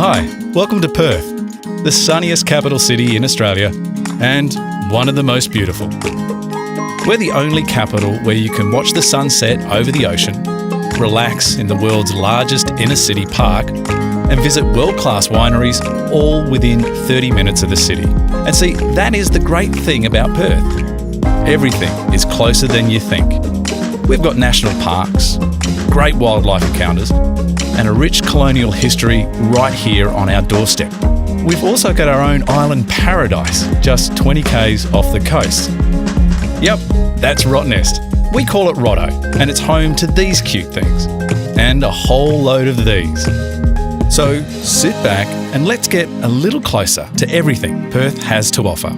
Hi, welcome to Perth, the sunniest capital city in Australia and one of the most beautiful. We're the only capital where you can watch the sunset over the ocean, relax in the world's largest inner city park and visit world-class wineries all within 30 minutes of the city. And see, that is the great thing about Perth. Everything is closer than you think. We've got national parks, great wildlife encounters, and a rich colonial history right here on our doorstep. We've also got our own island paradise, just 20 k's off the coast. Yep, that's Rottnest. We call it Rotto, and it's home to these cute things, and a whole load of these. So sit back and let's get a little closer to everything Perth has to offer.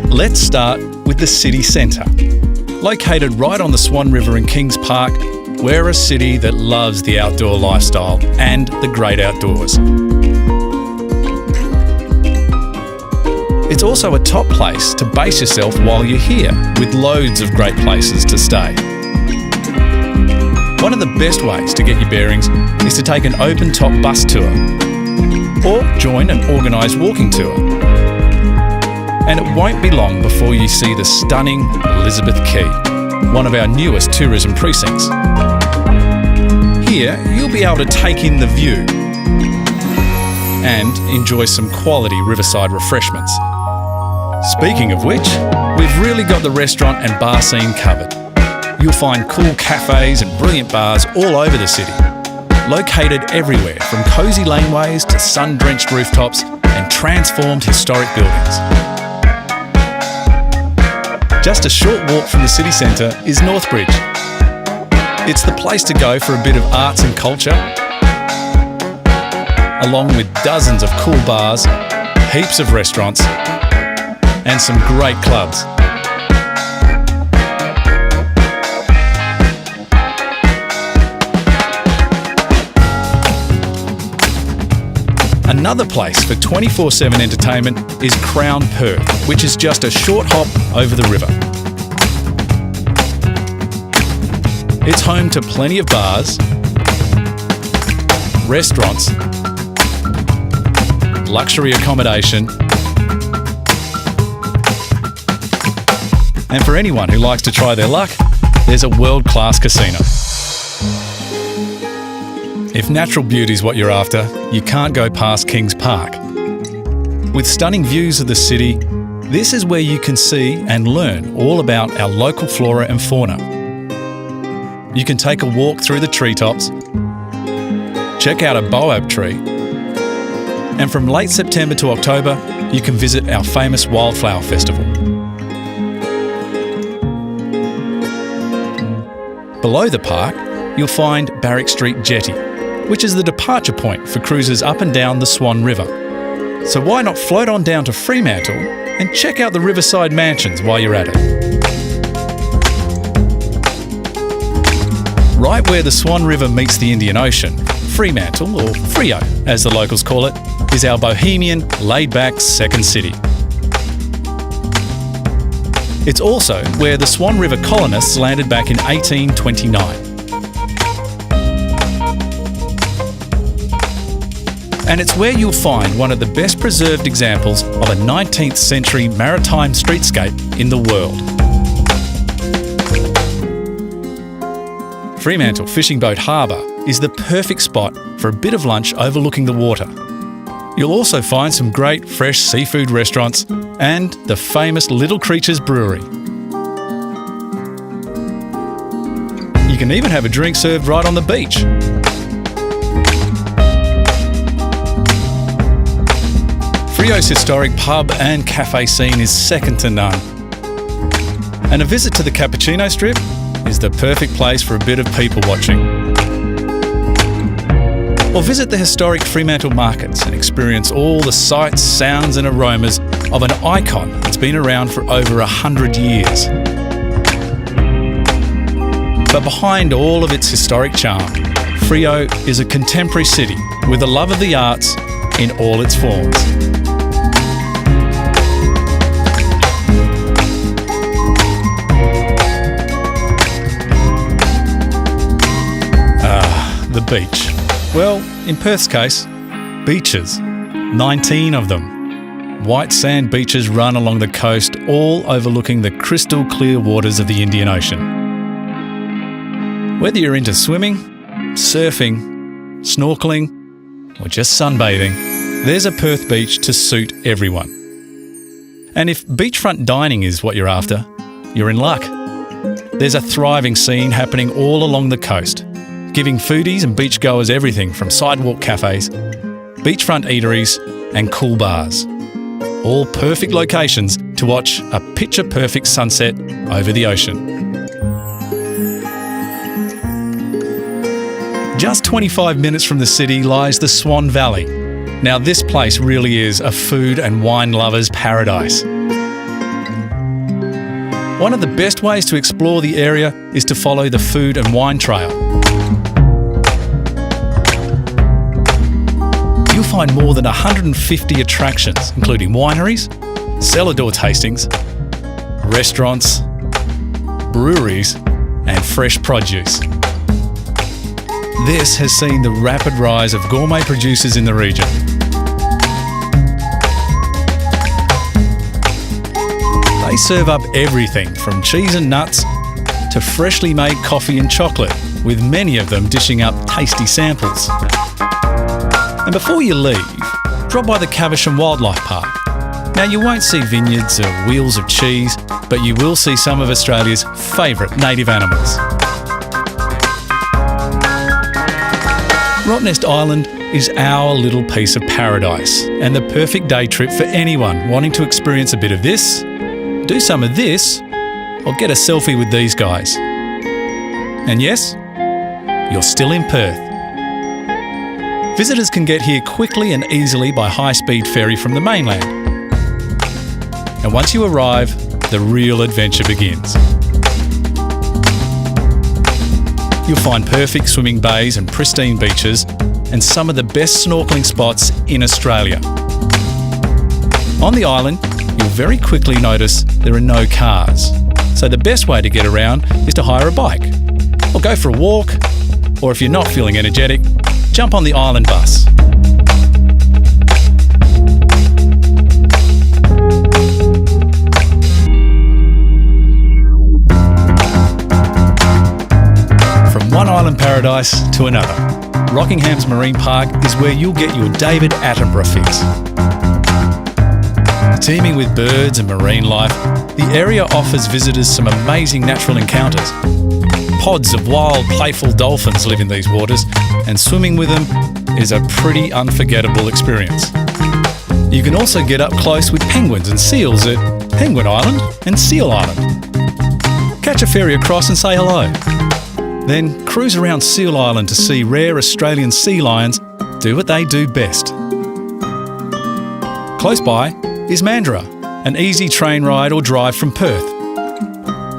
Let's start with the city centre. Located right on the Swan River in Kings Park, we're a city that loves the outdoor lifestyle and the great outdoors. It's also a top place to base yourself while you're here, with loads of great places to stay. One of the best ways to get your bearings is to take an open-top bus tour or join an organised walking tour. And it won't be long before you see the stunning Elizabeth Quay, one of our newest tourism precincts. Here, you'll be able to take in the view and enjoy some quality riverside refreshments. Speaking of which, we've really got the restaurant and bar scene covered. You'll find cool cafes and brilliant bars all over the city, located everywhere from cosy laneways to sun-drenched rooftops and transformed historic buildings. Just a short walk from the city centre is Northbridge. It's the place to go for a bit of arts and culture, along with dozens of cool bars, heaps of restaurants, and some great clubs. Another place for 24/7 entertainment is Crown Perth, which is just a short hop over the river. It's home to plenty of bars, restaurants, luxury accommodation, and for anyone who likes to try their luck, there's a world-class casino. If natural beauty is what you're after, you can't go past Kings Park. With stunning views of the city, this is where you can see and learn all about our local flora and fauna. You can take a walk through the treetops, check out a baobab tree, and from late September to October, you can visit our famous Wildflower Festival. Below the park, you'll find Barrack Street Jetty, which is the departure point for cruises up and down the Swan River. So why not float on down to Fremantle and check out the riverside mansions while you're at it? Right where the Swan River meets the Indian Ocean, Fremantle, or Freo as the locals call it, is our bohemian, laid-back second city. It's also where the Swan River colonists landed back in 1829. And it's where you'll find one of the best preserved examples of a 19th century maritime streetscape in the world. Fremantle Fishing Boat Harbour is the perfect spot for a bit of lunch overlooking the water. You'll also find some great fresh seafood restaurants and the famous Little Creatures Brewery. You can even have a drink served right on the beach. Freo's historic pub and cafe scene is second to none. And a visit to the Cappuccino Strip is the perfect place for a bit of people watching. Or visit the historic Fremantle markets and experience all the sights, sounds and aromas of an icon that's been around for over 100 years. But behind all of its historic charm, Freo is a contemporary city with a love of the arts in all its forms. The beach. Well, in Perth's case, Beaches, 19 of them. White sand beaches run along the coast, all overlooking the crystal clear waters of the Indian Ocean. Whether you're into swimming, surfing, snorkeling, or just sunbathing, there's a Perth beach to suit everyone. And if beachfront dining is what you're after, you're in luck. There's a thriving scene happening all along the coast, giving foodies and beachgoers everything from sidewalk cafes, beachfront eateries and cool bars. All perfect locations to watch a picture-perfect sunset over the ocean. Just 25 minutes from the city lies the Swan Valley. Now this place really is a food and wine lover's paradise. One of the best ways to explore the area is to follow the food and wine trail. You'll find more than 150 attractions, including wineries, cellar door tastings, restaurants, breweries, and fresh produce. This has seen the rapid rise of gourmet producers in the region. They serve up everything from cheese and nuts to freshly made coffee and chocolate, with many of them dishing up tasty samples. And before you leave, drop by the Caversham Wildlife Park. Now you won't see vineyards or wheels of cheese, but you will see some of Australia's favourite native animals. Rottnest Island is our little piece of paradise and the perfect day trip for anyone wanting to experience a bit of this, do some of this, or get a selfie with these guys. And yes, you're still in Perth. Visitors can get here quickly and easily by high-speed ferry from the mainland. And once you arrive, the real adventure begins. You'll find perfect swimming bays and pristine beaches and some of the best snorkelling spots in Australia. On the island, you'll very quickly notice there are no cars. So the best way to get around is to hire a bike, or go for a walk, or if you're not feeling energetic, jump on the island bus. From one island paradise to another, Rockingham's Marine Park is where you'll get your David Attenborough fix. Teeming with birds and marine life, the area offers visitors some amazing natural encounters. Pods of wild, playful dolphins live in these waters, and swimming with them is a pretty unforgettable experience. You can also get up close with penguins and seals at Penguin Island and Seal Island. Catch a ferry across and say hello. Then cruise around Seal Island to see rare Australian sea lions do what they do best. Close by is Mandurah, an easy train ride or drive from Perth.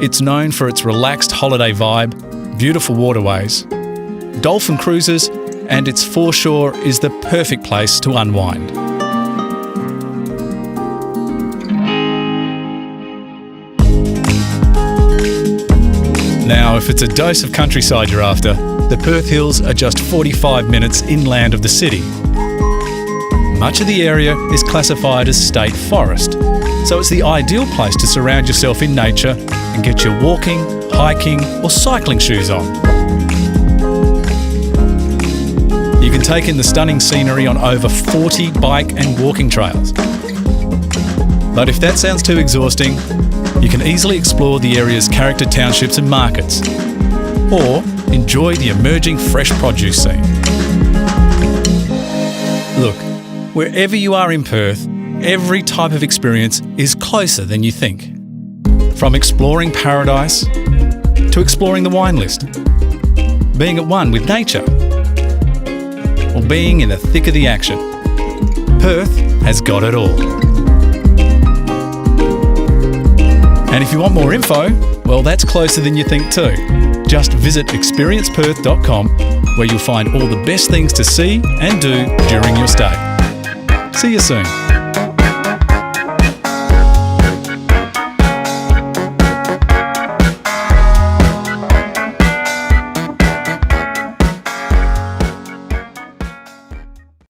It's known for its relaxed holiday vibe, beautiful waterways, dolphin cruises, and its foreshore is the perfect place to unwind. Now, if it's a dose of countryside you're after, the Perth Hills are just 45 minutes inland of the city. Much of the area is classified as state forest, so it's the ideal place to surround yourself in nature and get your walking, hiking or cycling shoes on. You can take in the stunning scenery on over 40 bike and walking trails. But if that sounds too exhausting, you can easily explore the area's character townships and markets, or enjoy the emerging fresh produce scene. Look, wherever you are in Perth, every type of experience is closer than you think. From exploring paradise to exploring the wine list, being at one with nature, or being in the thick of the action. Perth has got it all. And if you want more info, well, that's closer than you think too. Just visit experienceperth.com, where you'll find all the best things to see and do during your stay. See you soon.